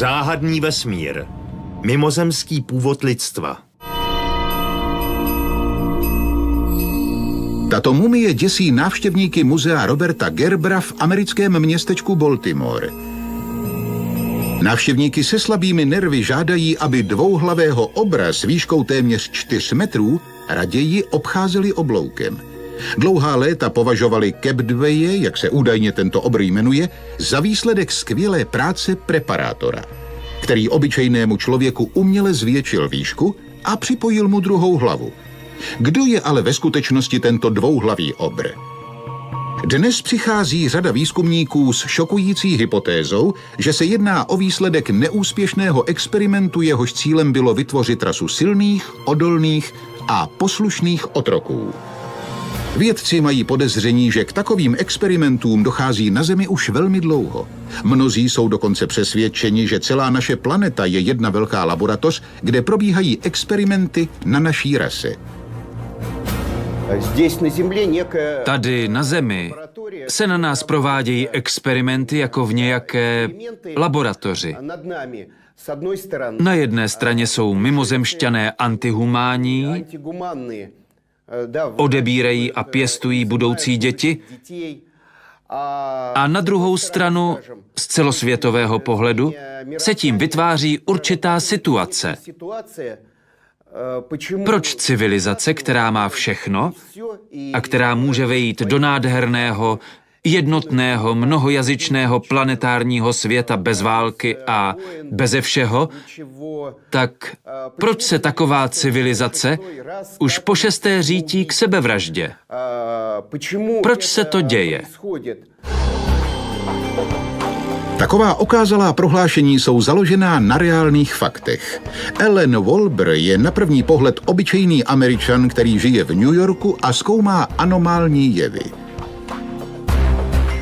Záhadný vesmír. Mimozemský původ lidstva. Tato mumie děsí návštěvníky muzea Roberta Gerbera v americkém městečku Baltimore. Návštěvníky se slabými nervy žádají, aby dvouhlavého obra s výškou téměř 4 metrů raději obcházeli obloukem. Dlouhá léta považovali Kebdweje, jak se údajně tento obr jmenuje, za výsledek skvělé práce preparátora, který obyčejnému člověku uměle zvětšil výšku a připojil mu druhou hlavu. Kdo je ale ve skutečnosti tento dvouhlavý obr? Dnes přichází řada výzkumníků s šokující hypotézou, že se jedná o výsledek neúspěšného experimentu, jehož cílem bylo vytvořit rasu silných, odolných a poslušných otroků. Vědci mají podezření, že k takovým experimentům dochází na Zemi už velmi dlouho. Mnozí jsou dokonce přesvědčeni, že celá naše planeta je jedna velká laboratoř, kde probíhají experimenty na naší rase. Tady na Zemi se na nás provádějí experimenty jako v nějaké laboratoři. Na jedné straně jsou mimozemšťané antihumánní, odebírají a pěstují budoucí děti, a na druhou stranu, z celosvětového pohledu, se tím vytváří určitá situace. Proč civilizace, která má všechno a která může vejít do nádherného, jednotného, mnohojazyčného planetárního světa bez války a beze všeho, tak proč se taková civilizace už po 6. řítí k sebevraždě? Proč se to děje? Taková okázalá prohlášení jsou založená na reálných faktech. Ellen Wolber je na první pohled obyčejný Američan, který žije v New Yorku a zkoumá anomální jevy.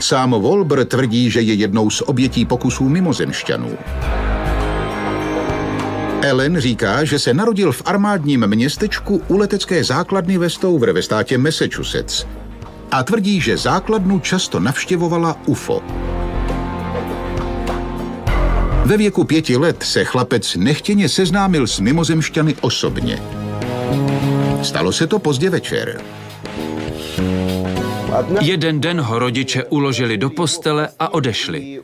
Sám Wolber tvrdí, že je jednou z obětí pokusů mimozemšťanů. Ellen říká, že se narodil v armádním městečku u letecké základny ve Stover ve státě Massachusetts a tvrdí, že základnu často navštěvovala UFO. Ve věku 5 let se chlapec nechtěně seznámil s mimozemšťany osobně. Stalo se to pozdě večer. Jeden den ho rodiče uložili do postele a odešli.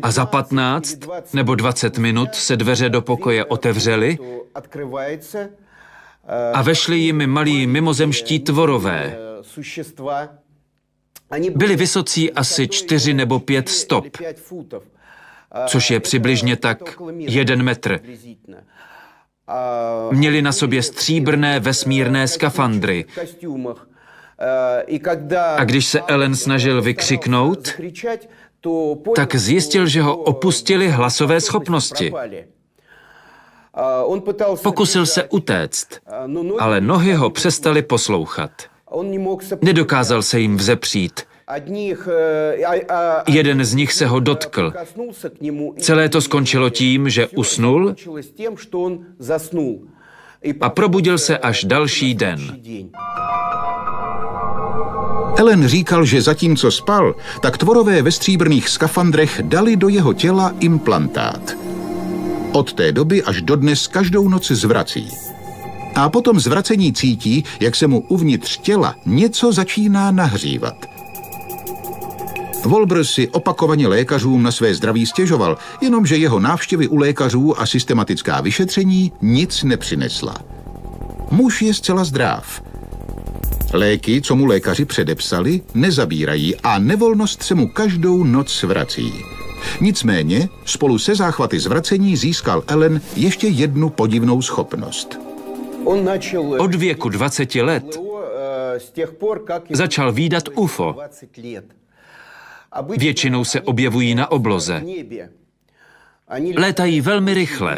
A za 15 nebo 20 minut se dveře do pokoje otevřely a vešli jimi malí mimozemští tvorové. Byli vysocí asi 4 nebo 5 stop, což je přibližně tak 1 metr. Měli na sobě stříbrné vesmírné skafandry. A když se Ellen snažil vykřiknout, tak zjistil, že ho opustily hlasové schopnosti. Pokusil se utéct, ale nohy ho přestaly poslouchat. Nedokázal se jim vzepřít. Jeden z nich se ho dotkl. Celé to skončilo tím, že usnul a probudil se až další den. Ellen říkal, že zatímco spal, tak tvorové ve stříbrných skafandrech dali do jeho těla implantát. Od té doby až dodnes každou noc zvrací. A potom zvracení cítí, jak se mu uvnitř těla něco začíná nahřívat. Wolber si opakovaně lékařům na své zdraví stěžoval, jenomže jeho návštěvy u lékařů a systematická vyšetření nic nepřinesla. Muž je zcela zdráv. Léky, co mu lékaři předepsali, nezabírají a nevolnost se mu každou noc vrací. Nicméně spolu se záchvaty zvracení získal Ellen ještě jednu podivnou schopnost. Od věku 20 let začal vídat UFO. Většinou se objevují na obloze. Létají velmi rychle.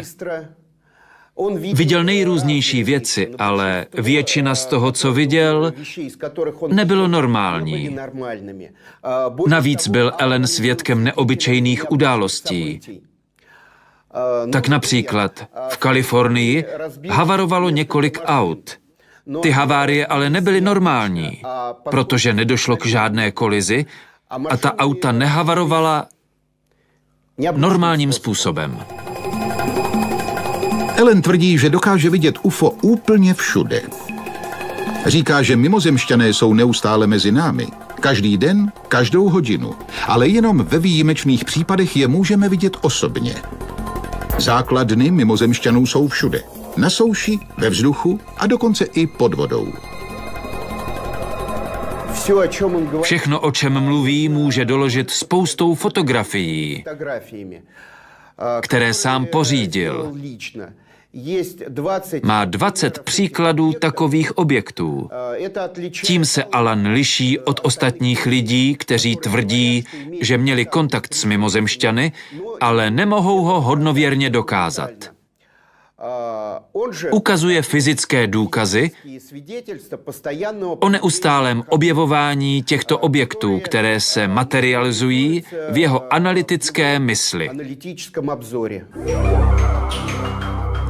Viděl nejrůznější věci, ale většina z toho, co viděl, nebylo normální. Navíc byl Ellen svědkem neobyčejných událostí. Tak například v Kalifornii havarovalo několik aut. Ty havárie ale nebyly normální, protože nedošlo k žádné kolizi a ta auta nehavarovala normálním způsobem. Ellen tvrdí, že dokáže vidět UFO úplně všude. Říká, že mimozemšťané jsou neustále mezi námi. Každý den, každou hodinu. Ale jenom ve výjimečných případech je můžeme vidět osobně. Základny mimozemšťanů jsou všude. Na souši, ve vzduchu a dokonce i pod vodou. Všechno, o čem mluví, může doložit spoustou fotografií, které sám pořídil. Má 20 příkladů takových objektů. Tím se Alan liší od ostatních lidí, kteří tvrdí, že měli kontakt s mimozemšťany, ale nemohou ho hodnověrně dokázat. Ukazuje fyzické důkazy o neustálém objevování těchto objektů, které se materializují v jeho analytické mysli.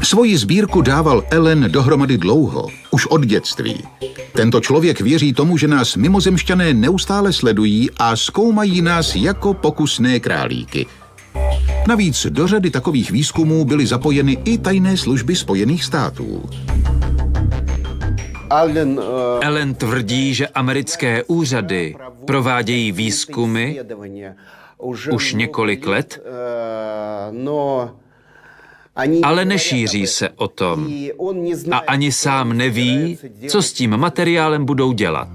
Svoji sbírku dával Ellen dohromady dlouho, už od dětství. Tento člověk věří tomu, že nás mimozemšťané neustále sledují a zkoumají nás jako pokusné králíky. Navíc do řady takových výzkumů byly zapojeny i tajné služby Spojených států. Ellen tvrdí, že americké úřady provádějí výzkumy už několik let, ale nešíří se o tom a ani sám neví, co s tím materiálem budou dělat.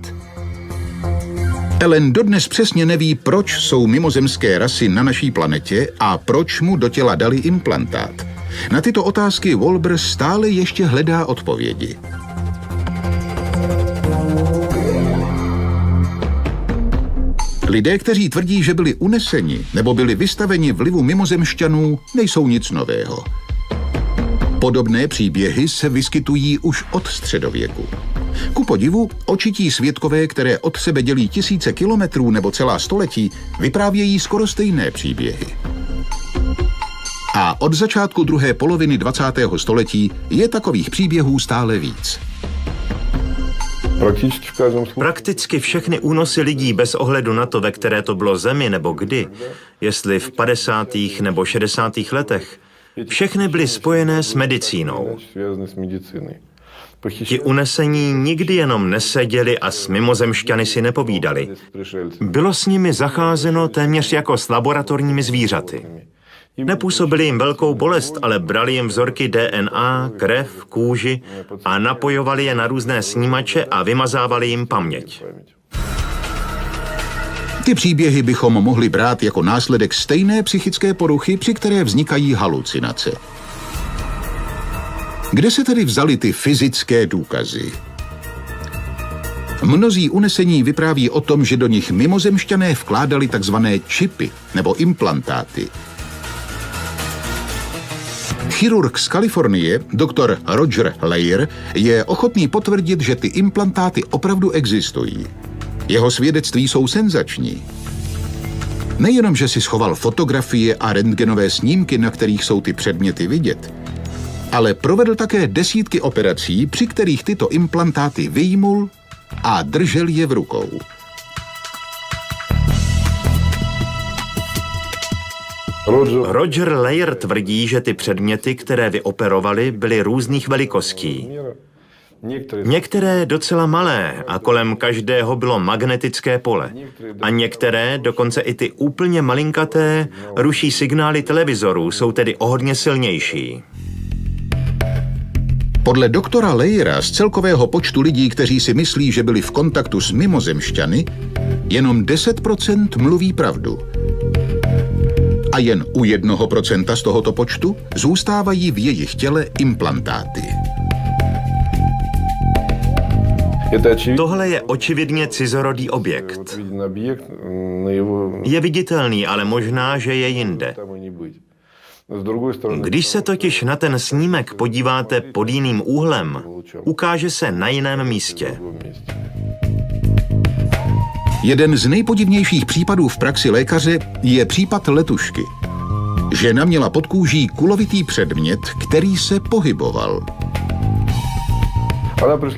Ellen dodnes přesně neví, proč jsou mimozemské rasy na naší planetě a proč mu do těla dali implantát. Na tyto otázky Wolber stále ještě hledá odpovědi. Lidé, kteří tvrdí, že byli uneseni nebo byli vystaveni vlivu mimozemšťanů, nejsou nic nového. Podobné příběhy se vyskytují už od středověku. Ku podivu, očití svědkové, které od sebe dělí tisíce kilometrů nebo celá století, vyprávějí skoro stejné příběhy. A od začátku druhé poloviny 20. století je takových příběhů stále víc. Prakticky všechny únosy lidí bez ohledu na to, ve které to bylo zemi nebo kdy, jestli v 50. nebo 60. letech, všechny byly spojené s medicínou. Ti unesení nikdy jenom neseděli a s mimozemšťany si nepovídali. Bylo s nimi zacházeno téměř jako s laboratorními zvířaty. Nepůsobili jim velkou bolest, ale brali jim vzorky DNA, krev, kůži a napojovali je na různé snímače a vymazávali jim paměť. Ty příběhy bychom mohli brát jako následek stejné psychické poruchy, při které vznikají halucinace. Kde se tedy vzaly ty fyzické důkazy? Mnozí unesení vypráví o tom, že do nich mimozemšťané vkládali takzvané čipy nebo implantáty. Chirurg z Kalifornie, doktor Roger Leir, je ochotný potvrdit, že ty implantáty opravdu existují. Jeho svědectví jsou senzační. Nejenom, že si schoval fotografie a rentgenové snímky, na kterých jsou ty předměty vidět, ale provedl také desítky operací, při kterých tyto implantáty vyjmul a držel je v rukou. Roger Leir tvrdí, že ty předměty, které vyoperovali, byly různých velikostí. Některé docela malé a kolem každého bylo magnetické pole. A některé, dokonce i ty úplně malinkaté, ruší signály televizorů, jsou tedy o hodně silnější. Podle doktora Leira z celkového počtu lidí, kteří si myslí, že byli v kontaktu s mimozemšťany, jenom 10% mluví pravdu. A jen u 1% z tohoto počtu zůstávají v jejich těle implantáty. Tohle je očividně cizorodý objekt. Je viditelný, ale možná, že je jinde. Když se totiž na ten snímek podíváte pod jiným úhlem, ukáže se na jiném místě. Jeden z nejpodivnějších případů v praxi lékaře je případ letušky. Žena měla pod kůží kulovitý předmět, který se pohyboval.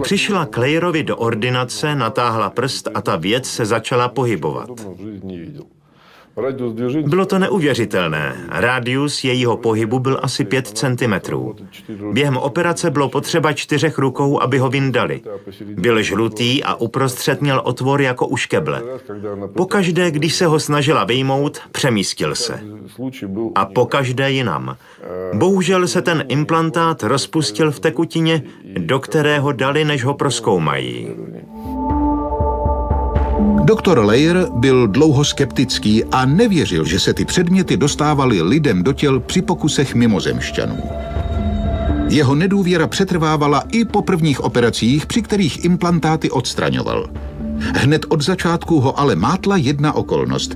Přišla k Leirovi do ordinace, natáhla prst a ta věc se začala pohybovat. Bylo to neuvěřitelné. Rádius jejího pohybu byl asi 5 centimetrů. Během operace bylo potřeba 4 rukou, aby ho vyndali. Byl žlutý a uprostřed měl otvor jako u škeble. Pokaždé, když se ho snažila vyjmout, přemístil se. A pokaždé jinam. Bohužel se ten implantát rozpustil v tekutině, do kterého dali, než ho prozkoumají. Doktor Layer byl dlouho skeptický a nevěřil, že se ty předměty dostávaly lidem do těl při pokusech mimozemšťanů. Jeho nedůvěra přetrvávala i po prvních operacích, při kterých implantáty odstraňoval. Hned od začátku ho ale mátla jedna okolnost.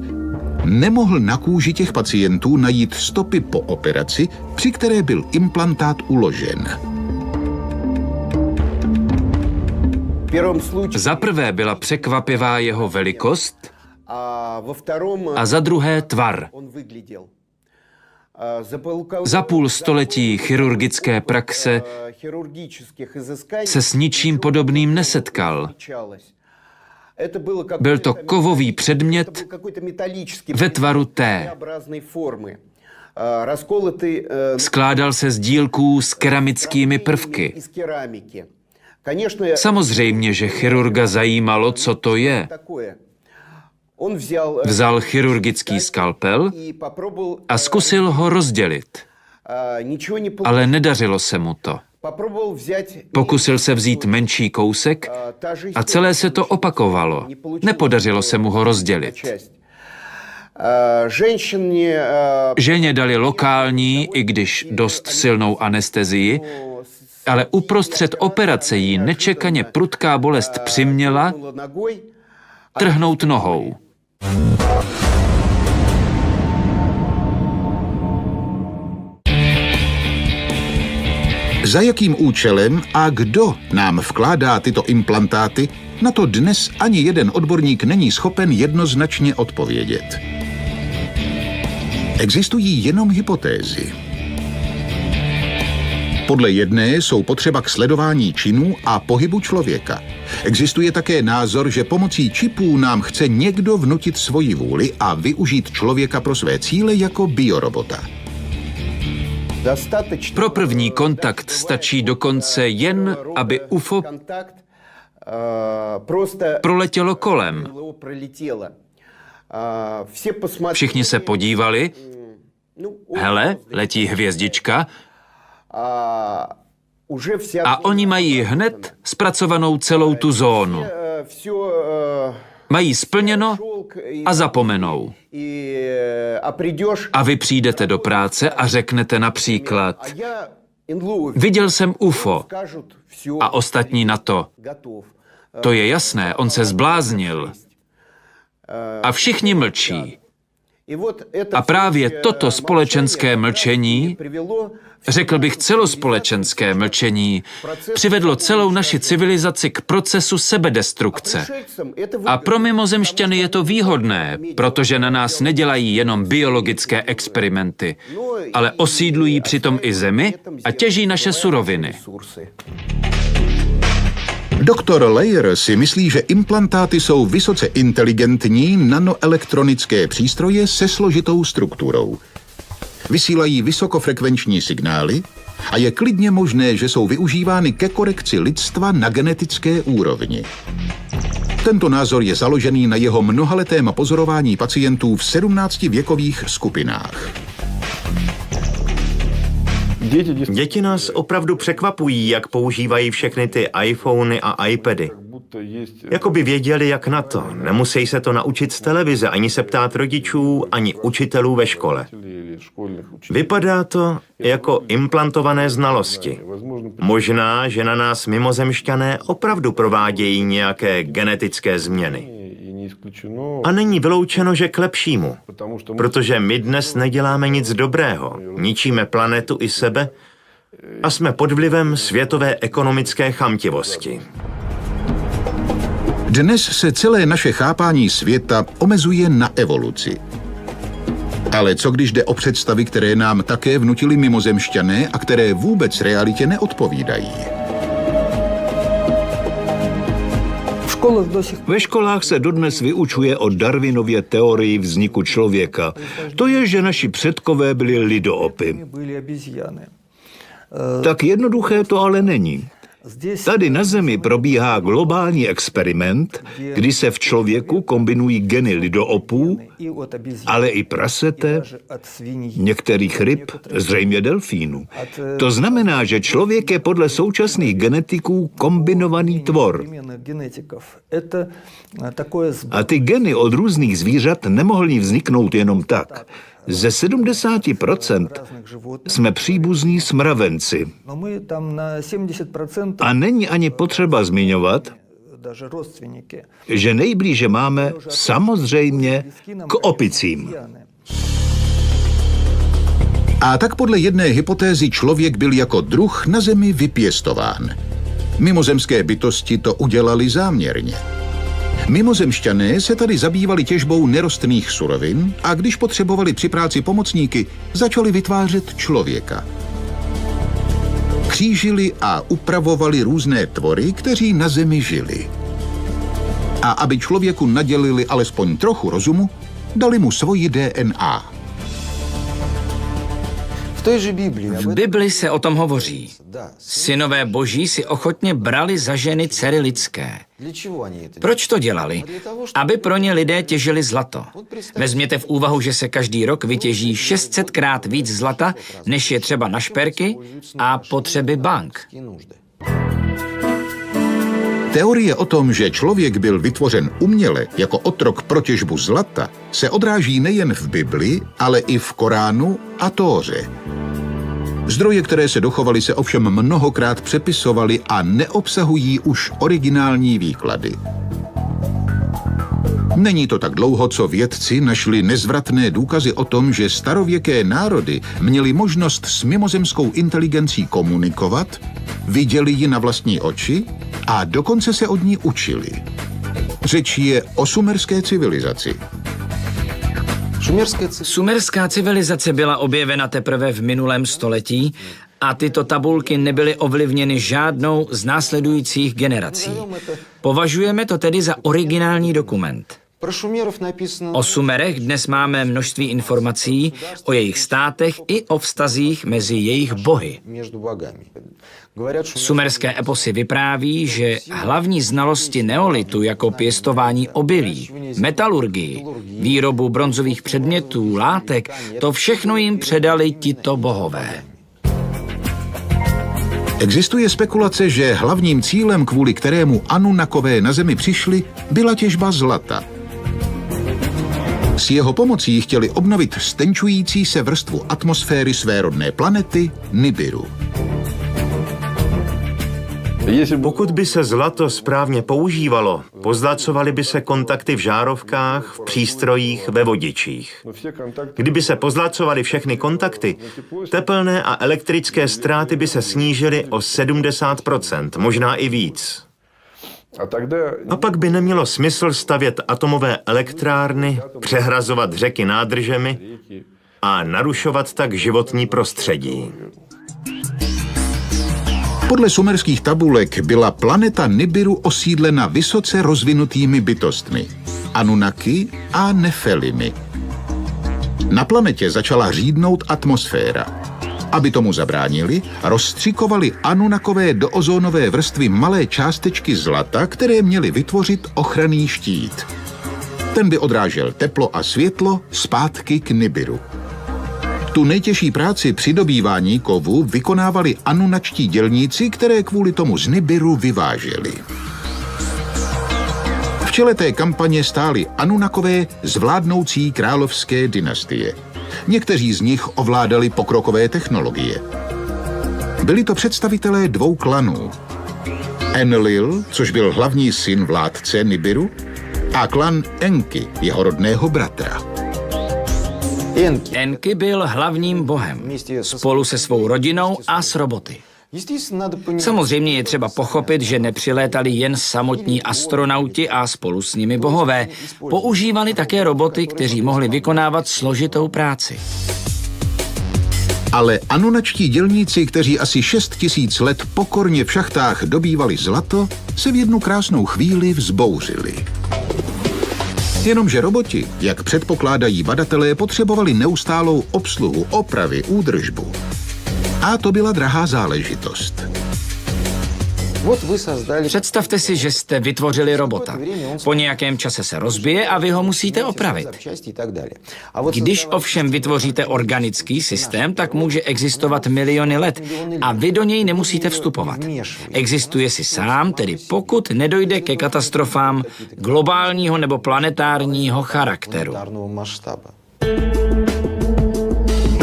Nemohl na kůži těch pacientů najít stopy po operaci, při které byl implantát uložen. Za prvé byla překvapivá jeho velikost a za druhé tvar. Za půl století chirurgické praxe se s ničím podobným nesetkal. Byl to kovový předmět ve tvaru T. Skládal se z dílků s keramickými prvky. Samozřejmě, že chirurga zajímalo, co to je. Vzal chirurgický skalpel a zkusil ho rozdělit. Ale nedařilo se mu to. Pokusil se vzít menší kousek a celé se to opakovalo. Nepodařilo se mu ho rozdělit. Ženě dali lokální, i když dost silnou anestezii, ale uprostřed operace jí nečekaně prudká bolest přiměla trhnout nohou. Za jakým účelem a kdo nám vkládá tyto implantáty, na to dnes ani jeden odborník není schopen jednoznačně odpovědět. Existují jenom hypotézy. Podle jedné jsou potřeba k sledování činů a pohybu člověka. Existuje také názor, že pomocí čipů nám chce někdo vnutit svoji vůli a využít člověka pro své cíle jako biorobota. Pro první kontakt stačí dokonce jen, aby UFO proletělo kolem. Všichni se podívali, hele, letí hvězdička, a oni mají hned zpracovanou celou tu zónu. Mají splněno a zapomenou. A vy přijdete do práce a řeknete například, viděl jsem UFO, a ostatní na to. To je jasné, on se zbláznil. A všichni mlčí. A právě toto společenské mlčení, řekl bych celospolečenské mlčení, přivedlo celou naši civilizaci k procesu sebedestrukce. A pro mimozemšťany je to výhodné, protože na nás nedělají jenom biologické experimenty, ale osídlují přitom i Zemi a těží naše suroviny. Doktor Layer si myslí, že implantáty jsou vysoce inteligentní nanoelektronické přístroje se složitou strukturou. Vysílají vysokofrekvenční signály a je klidně možné, že jsou využívány ke korekci lidstva na genetické úrovni. Tento názor je založený na jeho mnohaletém pozorování pacientů v 17 věkových skupinách. Děti nás opravdu překvapují, jak používají všechny ty iPhony a iPady. Jako by věděli, jak na to. Nemusí se to naučit z televize, ani se ptát rodičů, ani učitelů ve škole. Vypadá to jako implantované znalosti. Možná, že na nás mimozemšťané opravdu provádějí nějaké genetické změny. A není vyloučeno, že k lepšímu, protože my dnes neděláme nic dobrého, ničíme planetu i sebe a jsme pod vlivem světové ekonomické chamtivosti. Dnes se celé naše chápání světa omezuje na evoluci. Ale co když jde o představy, které nám také vnutili mimozemšťané a které vůbec realitě neodpovídají? V Ve školách se dodnes vyučuje o Darwinově teorii vzniku člověka. To je, že naši předkové byli lidoopy. Tak jednoduché to ale není. Tady na Zemi probíhá globální experiment, kdy se v člověku kombinují geny lidoopů, ale i prasete, některých ryb, zřejmě delfínů. To znamená, že člověk je podle současných genetiků kombinovaný tvor. A ty geny od různých zvířat nemohly vzniknout jenom tak. Ze 70% jsme příbuzní s mravenci. A není ani potřeba zmiňovat, že nejblíže máme samozřejmě k opicím. A tak podle jedné hypotézy člověk byl jako druh na Zemi vypěstován. Mimozemské bytosti to udělali záměrně. Mimozemšťané se tady zabývali těžbou nerostných surovin a když potřebovali při práci pomocníky, začali vytvářet člověka. Křížili a upravovali různé tvory, kteří na Zemi žili. A aby člověku nadělili alespoň trochu rozumu, dali mu svoji DNA. V Bibli se o tom hovoří. Synové boží si ochotně brali za ženy dcery lidské. Proč to dělali? Aby pro ně lidé těžili zlato. Vezměte v úvahu, že se každý rok vytěží 600krát víc zlata, než je třeba na šperky a potřeby bank. Teorie o tom, že člověk byl vytvořen uměle jako otrok pro těžbu zlata, se odráží nejen v Bibli, ale i v Koránu a Tóře. Zdroje, které se dochovaly, se ovšem mnohokrát přepisovaly a neobsahují už originální výklady. Není to tak dlouho, co vědci našli nezvratné důkazy o tom, že starověké národy měly možnost s mimozemskou inteligencí komunikovat, viděli ji na vlastní oči a dokonce se od ní učili. Řeč je o sumerské civilizaci. Sumerská civilizace byla objevena teprve v minulém století a tyto tabulky nebyly ovlivněny žádnou z následujících generací. Považujeme to tedy za originální dokument. O Sumerech dnes máme množství informací o jejich státech i o vztazích mezi jejich bohy. Sumerské eposy vypráví, že hlavní znalosti neolitu jako pěstování obilí, metalurgii, výrobu bronzových předmětů, látek, to všechno jim předali tito bohové. Existuje spekulace, že hlavním cílem, kvůli kterému Anunnakové na Zemi přišli, byla těžba zlata. S jeho pomocí chtěli obnovit stenčující se vrstvu atmosféry své rodné planety Nibiru. Pokud by se zlato správně používalo, pozlacovaly by se kontakty v žárovkách, v přístrojích, ve vodičích. Kdyby se pozlacovaly všechny kontakty, tepelné a elektrické ztráty by se snížily o 70%, možná i víc. A pak by nemělo smysl stavět atomové elektrárny, přehrazovat řeky nádržemi a narušovat tak životní prostředí. Podle sumerských tabulek byla planeta Nibiru osídlena vysoce rozvinutými bytostmi, Anunnaki a Nefelimy. Na planetě začala řídnout atmosféra. Aby tomu zabránili, rozstřikovali Anunnakové do ozónové vrstvy malé částečky zlata, které měly vytvořit ochranný štít. Ten by odrážel teplo a světlo zpátky k Nibiru. Tu nejtěžší práci při dobývání kovu vykonávali anunačtí dělníci, které kvůli tomu z Nibiru vyváželi. V čele té kampaně stáli Anunnakové z vládnoucí královské dynastie. Někteří z nich ovládali pokrokové technologie. Byli to představitelé dvou klanů. Enlil, což byl hlavní syn vládce Nibiru, a klan Enki, jeho rodného bratra. Enki byl hlavním bohem, spolu se svou rodinou a s roboty. Samozřejmě je třeba pochopit, že nepřilétali jen samotní astronauti a spolu s nimi bohové. Používali také roboty, kteří mohli vykonávat složitou práci. Ale anunačtí dělníci, kteří asi 6 000 let pokorně v šachtách dobývali zlato, se v jednu krásnou chvíli vzbouřili. Jenomže roboti, jak předpokládají badatelé, potřebovali neustálou obsluhu, opravy, údržbu. A to byla drahá záležitost. Představte si, že jste vytvořili robota. Po nějakém čase se rozbije a vy ho musíte opravit. Když ovšem vytvoříte organický systém, tak může existovat miliony let a vy do něj nemusíte vstupovat. Existuje si sám, tedy pokud nedojde ke katastrofám globálního nebo planetárního charakteru.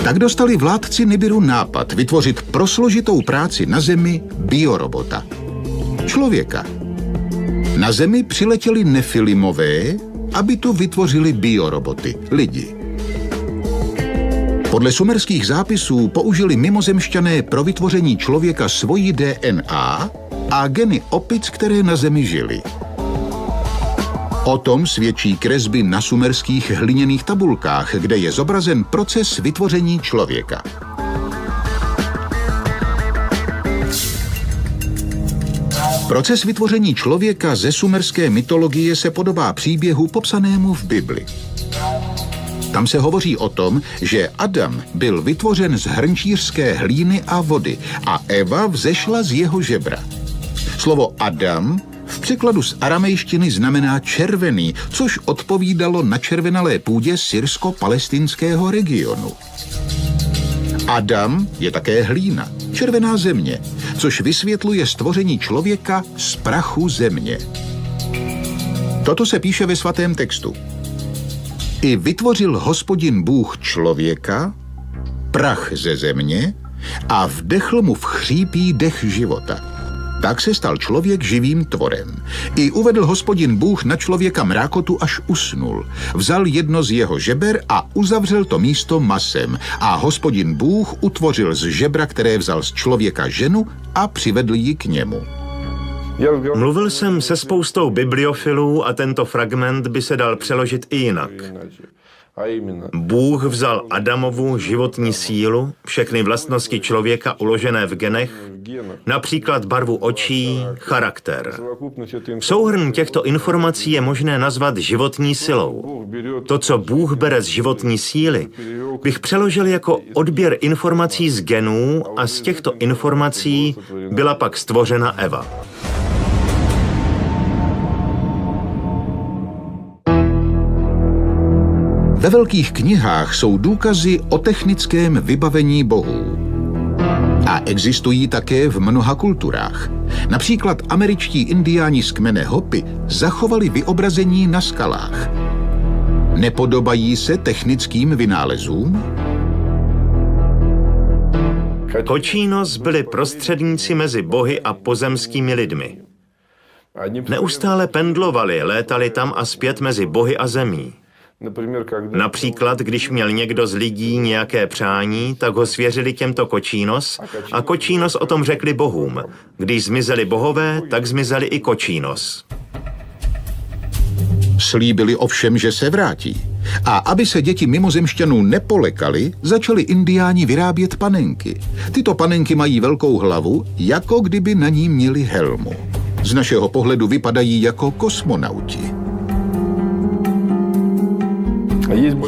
Tak dostali vládci Nibiru nápad vytvořit pro složitou práci na Zemi biorobota. Člověka. Na Zemi přiletěli nefilimové, aby tu vytvořili bioroboty, lidi. Podle sumerských zápisů použili mimozemšťané pro vytvoření člověka svoji DNA a geny opic, které na Zemi žily. O tom svědčí kresby na sumerských hliněných tabulkách, kde je zobrazen proces vytvoření člověka. Proces vytvoření člověka ze sumerské mytologie se podobá příběhu popsanému v Bibli. Tam se hovoří o tom, že Adam byl vytvořen z hrnčířské hlíny a vody a Eva vzešla z jeho žebra. Slovo Adam v překladu z aramejštiny znamená červený, což odpovídalo na červenalé půdě syrsko-palestinského regionu. Adam je také hlína, červená země, což vysvětluje stvoření člověka z prachu země. Toto se píše ve svatém textu. I vytvořil Hospodin Bůh člověka, prach ze země, a vdechl mu v chřípí dech života. Tak se stal člověk živým tvorem. I uvedl Hospodin Bůh na člověka mrákotu, až usnul. Vzal jedno z jeho žeber a uzavřel to místo masem. A Hospodin Bůh utvořil z žebra, které vzal z člověka, ženu a přivedl ji k němu. Mluvil jsem se spoustou bibliofilů a tento fragment by se dal přeložit i jinak. Bůh vzal Adamovu životní sílu, všechny vlastnosti člověka uložené v genech, například barvu očí, charakter. Souhrn těchto informací je možné nazvat životní silou. To, co Bůh bere z životní síly, bych přeložil jako odběr informací z genů a z těchto informací byla pak stvořena Eva. Ve velkých knihách jsou důkazy o technickém vybavení bohů. A existují také v mnoha kulturách. Například američtí indiáni z kmene Hopi zachovali vyobrazení na skalách. Nepodobají se technickým vynálezům? Kočínos byli prostředníci mezi bohy a pozemskými lidmi. Neustále pendlovali, létali tam a zpět mezi bohy a zemí. Například, když měl někdo z lidí nějaké přání, tak ho svěřili těmto Kočínos a Kočínos o tom řekli bohům. Když zmizeli bohové, tak zmizeli i Kočínos. Slíbili ovšem, že se vrátí. A aby se děti mimozemšťanů nepolekaly, začali indiáni vyrábět panenky. Tyto panenky mají velkou hlavu, jako kdyby na ní měli helmu. Z našeho pohledu vypadají jako kosmonauti.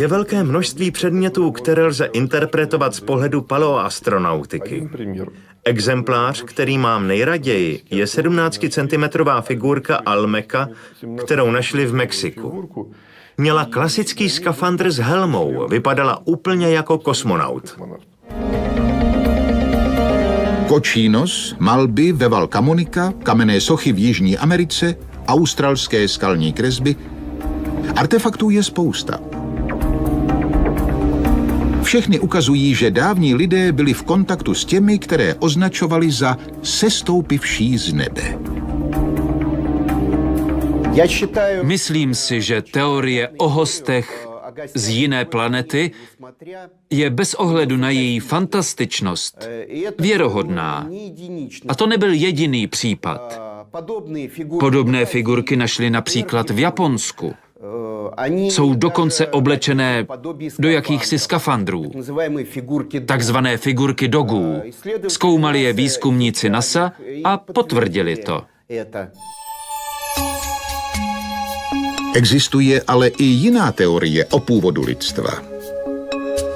Je velké množství předmětů, které lze interpretovat z pohledu paleoastronautiky. Exemplář, který mám nejraději, je 17 cm figurka Almeka, kterou našli v Mexiku. Měla klasický skafandr s helmou, vypadala úplně jako kosmonaut. Kočínos, malby ve Valcamonica, kamenné sochy v Jižní Americe, australské skalní kresby. Artefaktů je spousta. Všechny ukazují, že dávní lidé byli v kontaktu s těmi, které označovali za sestoupivší z nebe. Myslím si, že teorie o hostech z jiné planety je bez ohledu na její fantastičnost věrohodná. A to nebyl jediný případ. Podobné figurky našli například v Japonsku. Jsou dokonce oblečené do jakýchsi skafandrů, takzvané figurky dogů. Zkoumali je výzkumníci NASA a potvrdili to. Existuje ale i jiná teorie o původu lidstva.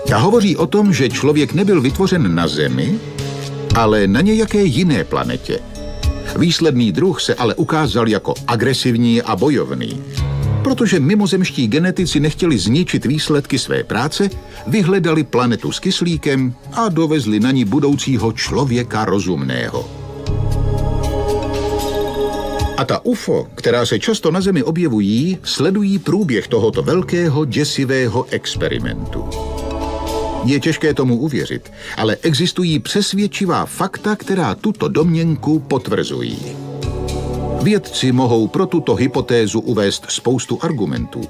Ta hovoří o tom, že člověk nebyl vytvořen na Zemi, ale na nějaké jiné planetě. Výsledný druh se ale ukázal jako agresivní a bojovný. Protože mimozemští genetici nechtěli zničit výsledky své práce, vyhledali planetu s kyslíkem a dovezli na ní budoucího člověka rozumného. A ta UFO, která se často na Zemi objevují, sledují průběh tohoto velkého děsivého experimentu. Je těžké tomu uvěřit, ale existují přesvědčivá fakta, která tuto domněnku potvrzují. Vědci mohou pro tuto hypotézu uvést spoustu argumentů.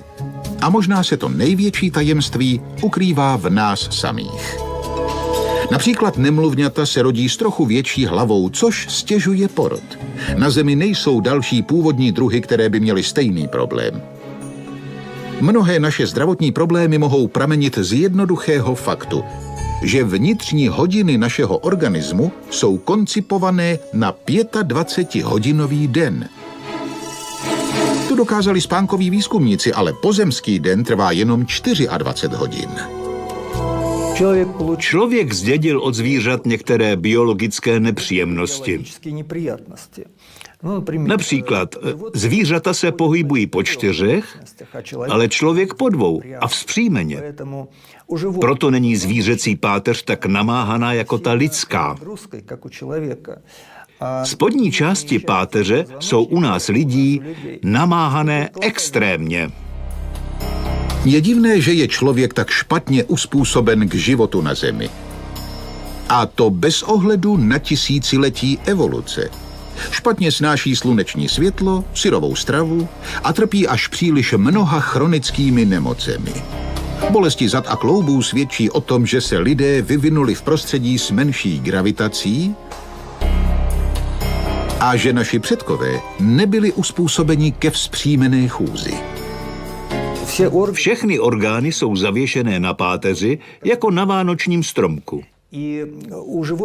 A možná se to největší tajemství ukrývá v nás samých. Například nemluvňata se rodí s trochu větší hlavou, což stěžuje porod. Na Zemi nejsou další původní druhy, které by měly stejný problém. Mnohé naše zdravotní problémy mohou pramenit z jednoduchého faktu, že vnitřní hodiny našeho organismu jsou koncipované na 25hodinový den. To dokázali spánkoví výzkumníci, ale pozemský den trvá jenom 24 hodin. Člověk zdědil od zvířat některé biologické nepříjemnosti. Například zvířata se pohybují po 4, ale člověk po 2 a vzpřímeně. Proto není zvířecí páteř tak namáhaná jako ta lidská. Spodní části páteře jsou u nás lidí namáhané extrémně. Je divné, že je člověk tak špatně uspůsoben k životu na Zemi. A to bez ohledu na tisíciletí evoluce. Špatně snáší sluneční světlo, syrovou stravu a trpí až příliš mnoha chronickými nemocemi. Bolesti zad a kloubů svědčí o tom, že se lidé vyvinuli v prostředí s menší gravitací a že naši předkové nebyli uspůsobeni ke vzpřímené chůzi. Všechny orgány jsou zavěšené na páteři jako na vánočním stromku.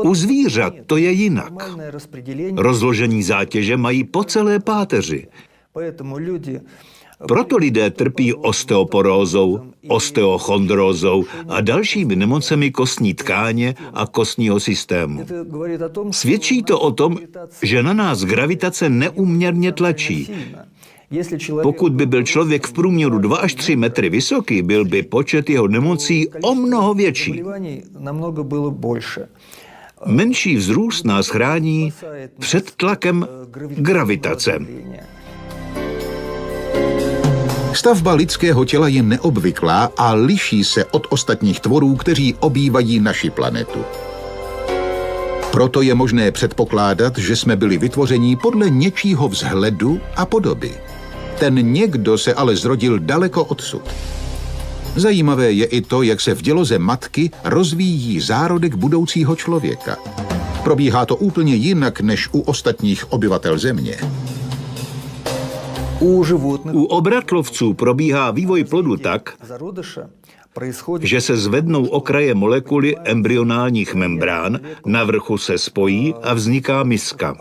U zvířat to je jinak. Rozložení zátěže mají po celé páteři. Proto lidé trpí osteoporózou, osteochondrózou a dalšími nemocemi kostní tkáně a kostního systému. Svědčí to o tom, že na nás gravitace neúměrně tlačí. Pokud by byl člověk v průměru 2 až 3 metry vysoký, byl by počet jeho nemocí o mnoho větší. Menší vzrůst nás chrání před tlakem gravitace. Stavba lidského těla je neobvyklá a liší se od ostatních tvorů, kteří obývají naši planetu. Proto je možné předpokládat, že jsme byli vytvořeni podle něčího vzhledu a podoby. Ten někdo se ale zrodil daleko odsud. Zajímavé je i to, jak se v děloze matky rozvíjí zárodek budoucího člověka. Probíhá to úplně jinak než u ostatních obyvatel Země. U obratlovců probíhá vývoj plodu tak, že se zvednou okraje molekuly embryonálních membrán, na vrchu se spojí a vzniká miska.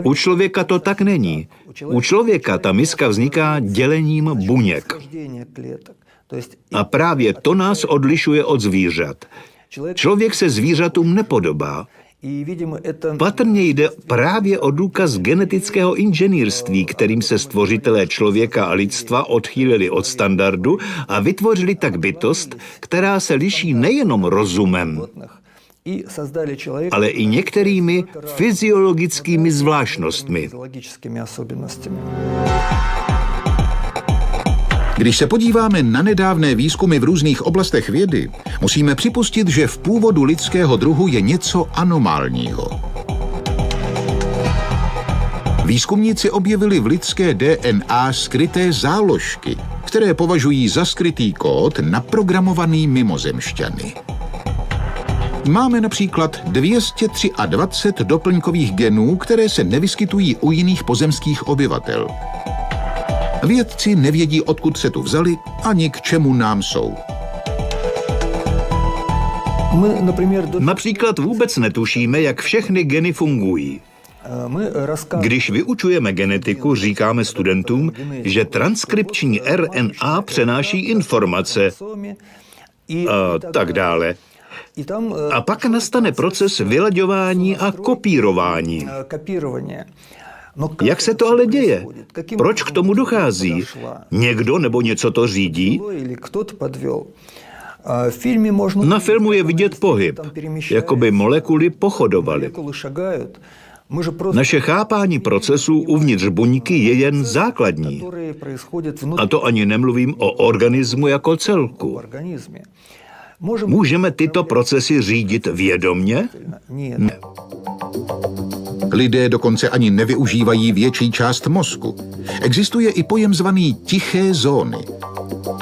U člověka to tak není. U člověka ta miska vzniká dělením buněk. A právě to nás odlišuje od zvířat. Člověk se zvířatům nepodobá. Patrně jde právě o důkaz genetického inženýrství, kterým se stvořitelé člověka a lidstva odchýlili od standardu a vytvořili tak bytost, která se liší nejenom rozumem, ale i některými fyziologickými zvláštnostmi. Když se podíváme na nedávné výzkumy v různých oblastech vědy, musíme připustit, že v původu lidského druhu je něco anomálního. Výzkumníci objevili v lidské DNA skryté záložky, které považují za skrytý kód naprogramovaný mimozemšťany. Máme například 223 doplňkových genů, které se nevyskytují u jiných pozemských obyvatel. Vědci nevědí, odkud se tu vzali ani k čemu nám jsou. Například vůbec netušíme, jak všechny geny fungují. Když vyučujeme genetiku, říkáme studentům, že transkripční RNA přenáší informace a tak dále. A pak nastane proces vylaďování a kopírování. Jak se to ale děje? Proč k tomu dochází? Někdo nebo něco to řídí? Na filmu je vidět pohyb, jako by molekuly pochodovaly. Naše chápání procesů uvnitř buňky je jen základní. A to ani nemluvím o organismu jako celku. Můžeme tyto procesy řídit vědomně? Ne. Lidé dokonce ani nevyužívají větší část mozku. Existuje i pojem zvaný tiché zóny.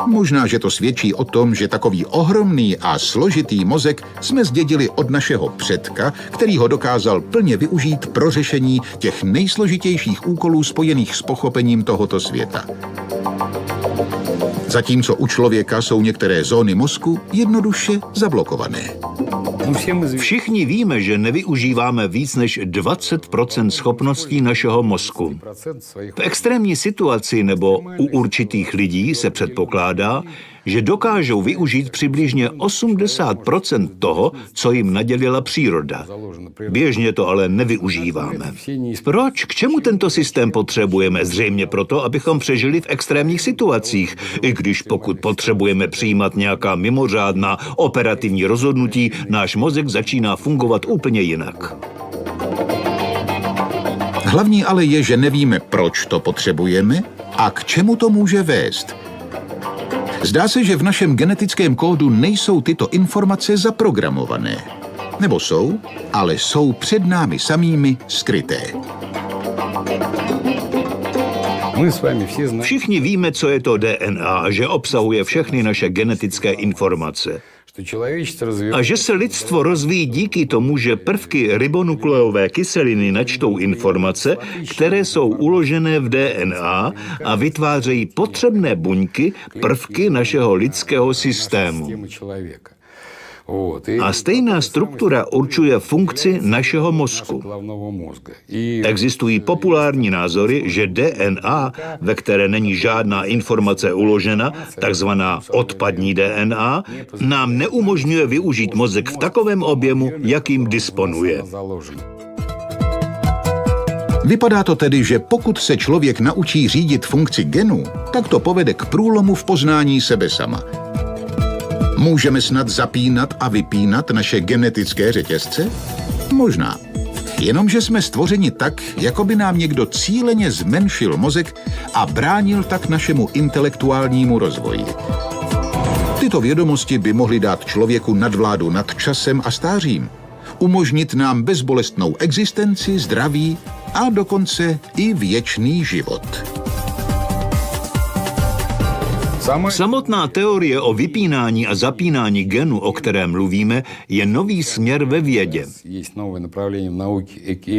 Možná, že to svědčí o tom, že takový ohromný a složitý mozek jsme zdědili od našeho předka, který ho dokázal plně využít pro řešení těch nejsložitějších úkolů spojených s pochopením tohoto světa. Zatímco u člověka jsou některé zóny mozku jednoduše zablokované. Všichni víme, že nevyužíváme víc než 20% schopností našeho mozku. V extrémní situaci nebo u určitých lidí se předpokládá, že dokážou využít přibližně 80% toho, co jim nadělila příroda. Běžně to ale nevyužíváme. Proč? K čemu tento systém potřebujeme? Zřejmě proto, abychom přežili v extrémních situacích, i když pokud potřebujeme přijímat nějaká mimořádná operativní rozhodnutí, náš mozek začíná fungovat úplně jinak. Hlavní ale je, že nevíme, proč to potřebujeme a k čemu to může vést. Zdá se, že v našem genetickém kódu nejsou tyto informace zaprogramované. Nebo jsou, ale jsou před námi samými skryté. Všichni víme, co je to DNA a že obsahuje všechny naše genetické informace. A že se lidstvo rozvíjí díky tomu, že prvky ribonukleové kyseliny načtou informace, které jsou uložené v DNA a vytvářejí potřebné buňky, prvky našeho lidského systému. A stejná struktura určuje funkci našeho mozku. Existují populární názory, že DNA, ve které není žádná informace uložena, takzvaná odpadní DNA, nám neumožňuje využít mozek v takovém objemu, jakým disponuje. Vypadá to tedy, že pokud se člověk naučí řídit funkci genů, tak to povede k průlomu v poznání sebe sama. Můžeme snad zapínat a vypínat naše genetické řetězce? Možná. Jenomže jsme stvořeni tak, jako by nám někdo cíleně zmenšil mozek a bránil tak našemu intelektuálnímu rozvoji. Tyto vědomosti by mohly dát člověku nadvládu nad časem a stářím, umožnit nám bezbolestnou existenci, zdraví a dokonce i věčný život. Samotná teorie o vypínání a zapínání genu, o kterém mluvíme, je nový směr ve vědě.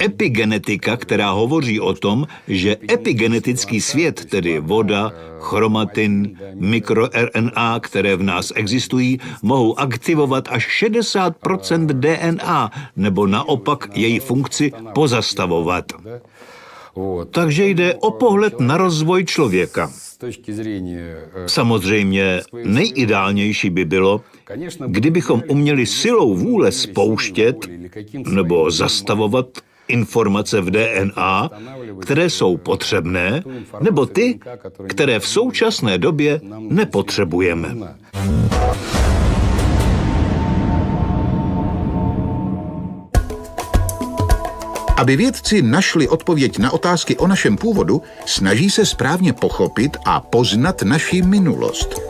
Epigenetika, která hovoří o tom, že epigenetický svět, tedy voda, chromatin, mikroRNA, které v nás existují, mohou aktivovat až 60% DNA, nebo naopak její funkci pozastavovat. Takže jde o pohled na rozvoj člověka. Samozřejmě nejideálnější by bylo, kdybychom uměli silou vůle spouštět nebo zastavovat informace v DNA, které jsou potřebné, nebo ty, které v současné době nepotřebujeme. Aby vědci našli odpověď na otázky o našem původu, snaží se správně pochopit a poznat naši minulost.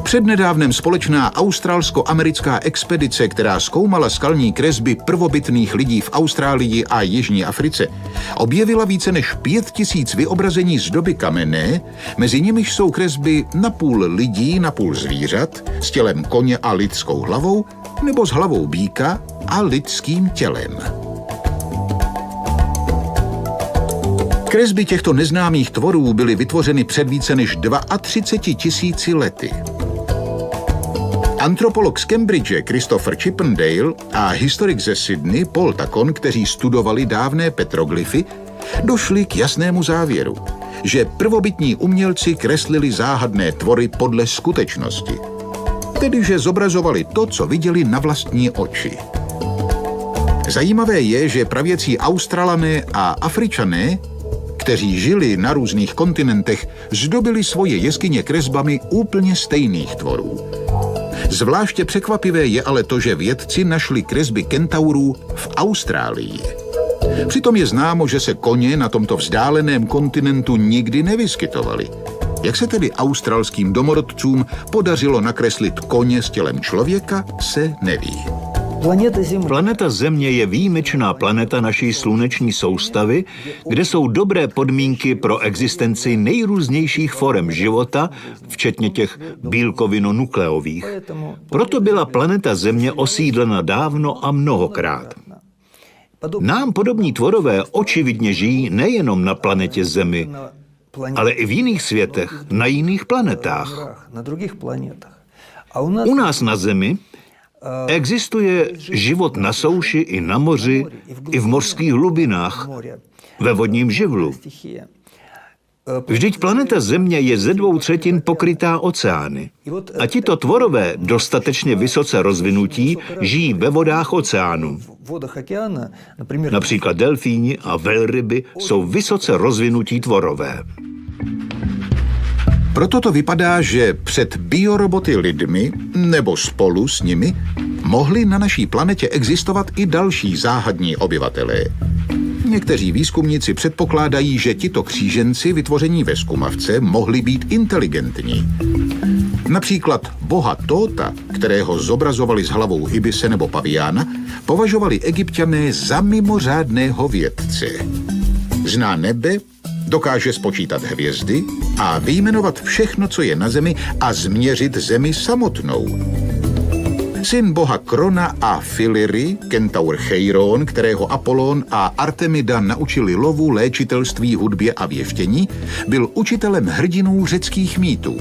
Přednedávnem společná australsko-americká expedice, která zkoumala skalní kresby prvobytných lidí v Austrálii a Jižní Africe, objevila více než 5000 vyobrazení z doby kamenné, mezi nimiž jsou kresby napůl lidí, napůl zvířat, s tělem koně a lidskou hlavou, nebo s hlavou býka a lidským tělem. Kresby těchto neznámých tvorů byly vytvořeny před více než 32 000 lety. Antropolog z Cambridge Christopher Chippendale a historik ze Sydney Paul Tacon, kteří studovali dávné petroglyfy, došli k jasnému závěru, že prvobytní umělci kreslili záhadné tvory podle skutečnosti. Tedy, že zobrazovali to, co viděli na vlastní oči. Zajímavé je, že pravěcí Australané a Afričané, kteří žili na různých kontinentech, zdobili svoje jeskyně kresbami úplně stejných tvorů. Zvláště překvapivé je ale to, že vědci našli kresby kentaurů v Austrálii. Přitom je známo, že se koně na tomto vzdáleném kontinentu nikdy nevyskytovaly. Jak se tedy australským domorodcům podařilo nakreslit koně s tělem člověka, se neví. Planeta Země je výjimečná planeta naší sluneční soustavy, kde jsou dobré podmínky pro existenci nejrůznějších forem života, včetně těch bílkovino-nukleových. Proto byla planeta Země osídlena dávno a mnohokrát. Nám podobní tvorové očividně žijí nejenom na planetě Zemi, ale i v jiných světech, na jiných planetách. U nás na Zemi existuje život na souši i na moři, i v mořských hlubinách, ve vodním živlu. Vždyť planeta Země je ze 2/3 pokrytá oceány. A tito tvorové, dostatečně vysoce rozvinutí, žijí ve vodách oceánu. Například delfíni a velryby jsou vysoce rozvinutí tvorové. Proto to vypadá, že před bioroboty lidmi, nebo spolu s nimi, mohli na naší planetě existovat i další záhadní obyvatelé. Někteří výzkumníci předpokládají, že tito kříženci vytvoření ve zkumavce mohli být inteligentní. Například boha Tóta, kterého zobrazovali s hlavou ibise nebo paviána, považovali Egypťané za mimořádného vědce. Zná nebe, dokáže spočítat hvězdy a vyjmenovat všechno, co je na Zemi, a změřit Zemi samotnou. Syn boha Krona a Filiry, kentaur Cheiron, kterého Apollon a Artemida naučili lovu, léčitelství, hudbě a věštění, byl učitelem hrdinů řeckých mýtů.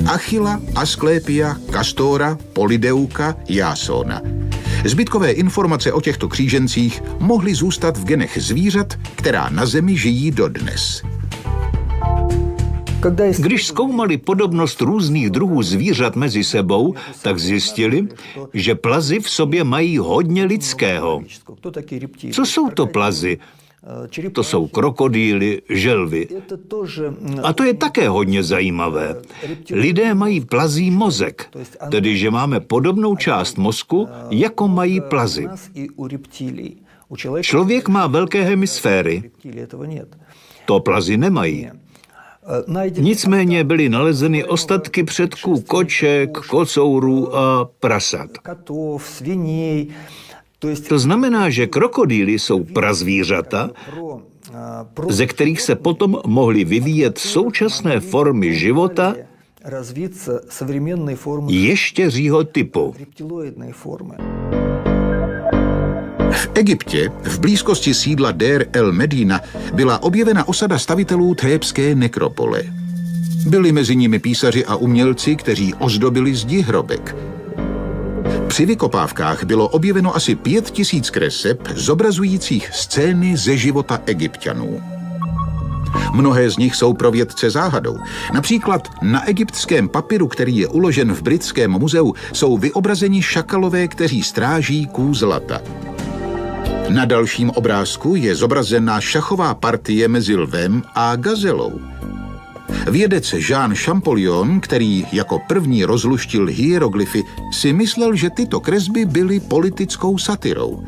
Achilla, Asklépia, Kastora, Polydeuka, Jasona. Zbytkové informace o těchto křížencích mohly zůstat v genech zvířat, která na Zemi žijí dodnes. Když zkoumali podobnost různých druhů zvířat mezi sebou, tak zjistili, že plazy v sobě mají hodně lidského. Co jsou to plazy? To jsou krokodýly, želvy. A to je také hodně zajímavé. Lidé mají plazí mozek, tedy že máme podobnou část mozku, jako mají plazy. Člověk má velké hemisféry. To plazy nemají. Nicméně byly nalezeny ostatky předků koček, kocourů a prasat. To znamená, že krokodýly jsou prazvířata, ze kterých se potom mohly vyvíjet současné formy života ještěřího typu. V Egyptě, v blízkosti sídla Deir el Medina, byla objevena osada stavitelů thébské nekropole. Byli mezi nimi písaři a umělci, kteří ozdobili zdi hrobek. Při vykopávkách bylo objeveno asi 5000 kreseb zobrazujících scény ze života Egypťanů. Mnohé z nich jsou pro vědce záhadou. Například na egyptském papiru, který je uložen v Britském muzeu, jsou vyobrazeni šakalové, kteří stráží kůl zlata. Na dalším obrázku je zobrazena šachová partie mezi lvem a gazelou. Vědec Jean Champollion, který jako první rozluštil hieroglyfy, si myslel, že tyto kresby byly politickou satirou.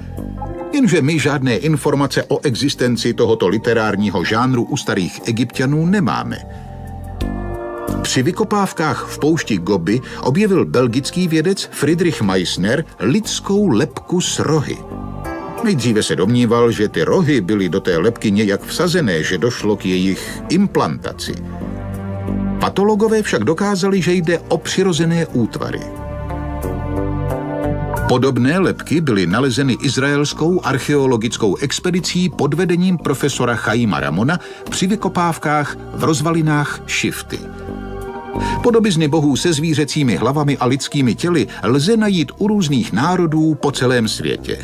Jenže my žádné informace o existenci tohoto literárního žánru u starých Egypťanů nemáme. Při vykopávkách v poušti Gobi objevil belgický vědec Friedrich Meissner lidskou lebku s rohy. Nejdříve se domníval, že ty rohy byly do té lebky nějak vsazené, že došlo k jejich implantaci. Patologové však dokázali, že jde o přirozené útvary. Podobné lebky byly nalezeny izraelskou archeologickou expedicí pod vedením profesora Chaima Ramona při vykopávkách v rozvalinách Šifty. Podobizny bohů se zvířecími hlavami a lidskými těly lze najít u různých národů po celém světě.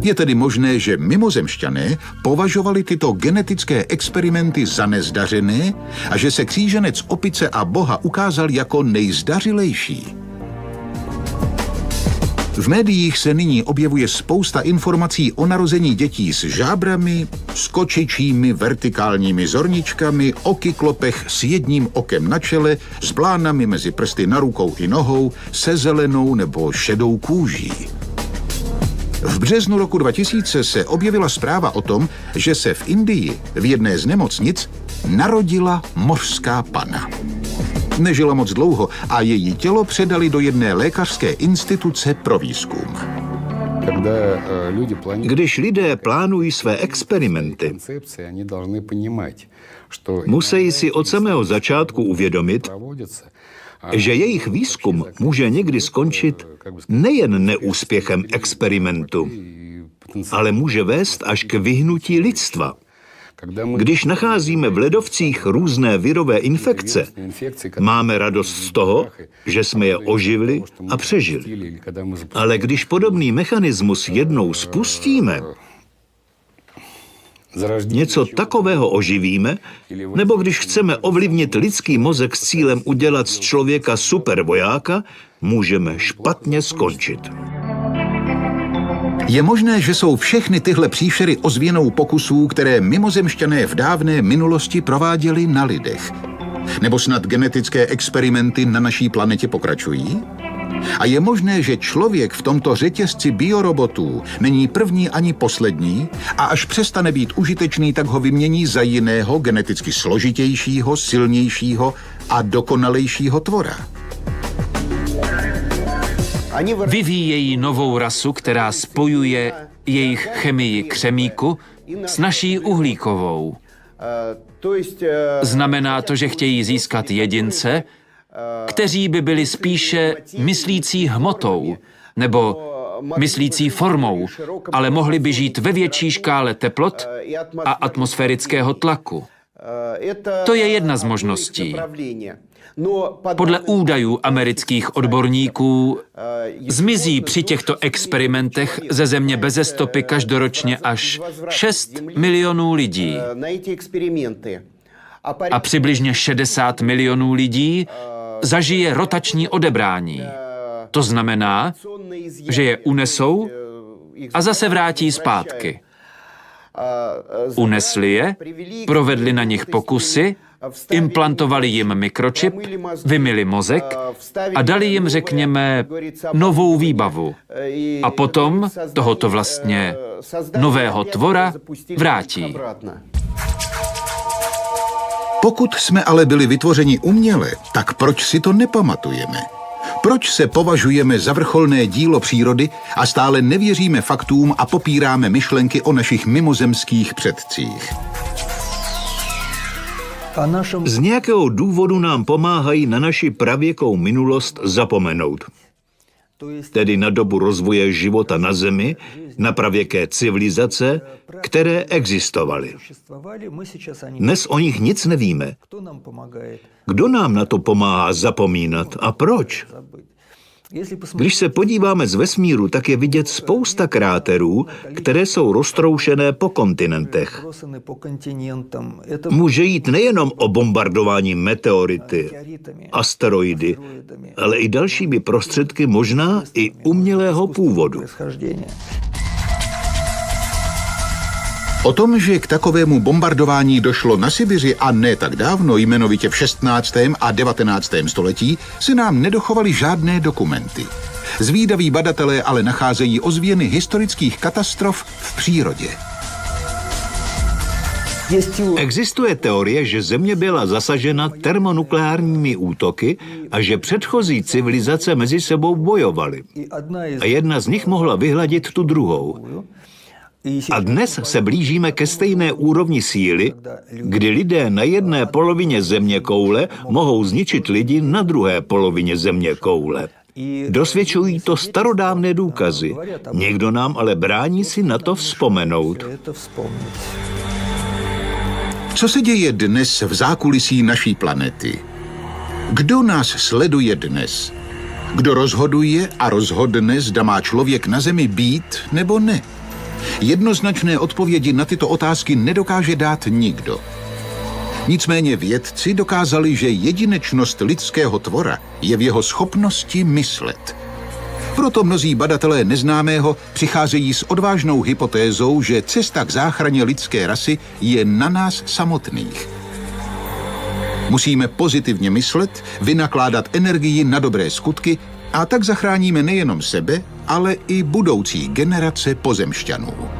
Je tedy možné, že mimozemšťané považovali tyto genetické experimenty za nezdařené a že se kříženec opice a boha ukázal jako nejzdařilejší. V médiích se nyní objevuje spousta informací o narození dětí s žábrami, skočičími vertikálními zorničkami, o kyklopech s jedním okem na čele, s blánami mezi prsty na rukou i nohou, se zelenou nebo šedou kůží. V březnu roku 2000 se objevila zpráva o tom, že se v Indii v jedné z nemocnic narodila mořská panna. Nežila moc dlouho a její tělo předali do jedné lékařské instituce pro výzkum. Když lidé plánují své experimenty, musí si od samého začátku uvědomit, že jejich výzkum může někdy skončit nejen neúspěchem experimentu, ale může vést až k vyhnutí lidstva. Když nacházíme v ledovcích různé virové infekce, máme radost z toho, že jsme je oživili a přežili. Ale když podobný mechanismus jednou spustíme, něco takového oživíme, nebo když chceme ovlivnit lidský mozek s cílem udělat z člověka supervojáka, můžeme špatně skončit. Je možné, že jsou všechny tyhle příšery ozvěnou pokusů, které mimozemšťané v dávné minulosti prováděli na lidech. Nebo snad genetické experimenty na naší planetě pokračují? A je možné, že člověk v tomto řetězci biorobotů není první ani poslední a až přestane být užitečný, tak ho vymění za jiného, geneticky složitějšího, silnějšího a dokonalejšího tvora. Vyvíjejí novou rasu, která spojuje jejich chemii křemíku s naší uhlíkovou. Znamená to, že chtějí získat jedince, kteří by byli spíše myslící hmotou nebo myslící formou, ale mohli by žít ve větší škále teplot a atmosférického tlaku. To je jedna z možností. Podle údajů amerických odborníků zmizí při těchto experimentech ze země beze stopy každoročně až 6 milionů lidí. A přibližně 60 milionů lidí zažije rotační odebrání. To znamená, že je unesou a zase vrátí zpátky. Unesli je, provedli na nich pokusy, implantovali jim mikročip, vymyli mozek a dali jim, řekněme, novou výbavu. A potom tohoto vlastně nového tvora vrátí. Pokud jsme ale byli vytvořeni uměle, tak proč si to nepamatujeme? Proč se považujeme za vrcholné dílo přírody a stále nevěříme faktům a popíráme myšlenky o našich mimozemských předcích? Z nějakého důvodu nám pomáhají na naši pravěkou minulost zapomenout. Tedy na dobu rozvoje života na Zemi, na pravěké civilizace, které existovaly. Dnes o nich nic nevíme. Kdo nám na to pomáhá zapomínat a proč? Když se podíváme z vesmíru, tak je vidět spousta kráterů, které jsou roztroušené po kontinentech. Může jít nejenom o bombardování meteority, asteroidy, ale i dalšími prostředky, možná i umělého původu. O tom, že k takovému bombardování došlo na Sibiři a ne tak dávno, jmenovitě v 16. a 19. století, se nám nedochovaly žádné dokumenty. Zvídaví badatelé ale nacházejí ozvěny historických katastrof v přírodě. Existuje teorie, že Země byla zasažena termonukleárními útoky a že předchozí civilizace mezi sebou bojovaly. A jedna z nich mohla vyhladit tu druhou. A dnes se blížíme ke stejné úrovni síly, kdy lidé na jedné polovině zeměkoule mohou zničit lidi na druhé polovině zeměkoule. Dosvědčují to starodávné důkazy. Někdo nám ale brání si na to vzpomenout. Co se děje dnes v zákulisí naší planety? Kdo nás sleduje dnes? Kdo rozhoduje a rozhodne, zda má člověk na Zemi být nebo ne? Jednoznačné odpovědi na tyto otázky nedokáže dát nikdo. Nicméně vědci dokázali, že jedinečnost lidského tvora je v jeho schopnosti myslet. Proto mnozí badatelé neznámého přicházejí s odvážnou hypotézou, že cesta k záchraně lidské rasy je na nás samotných. Musíme pozitivně myslet, vynakládat energii na dobré skutky a tak zachráníme nejenom sebe, ale i budoucí generace pozemšťanů.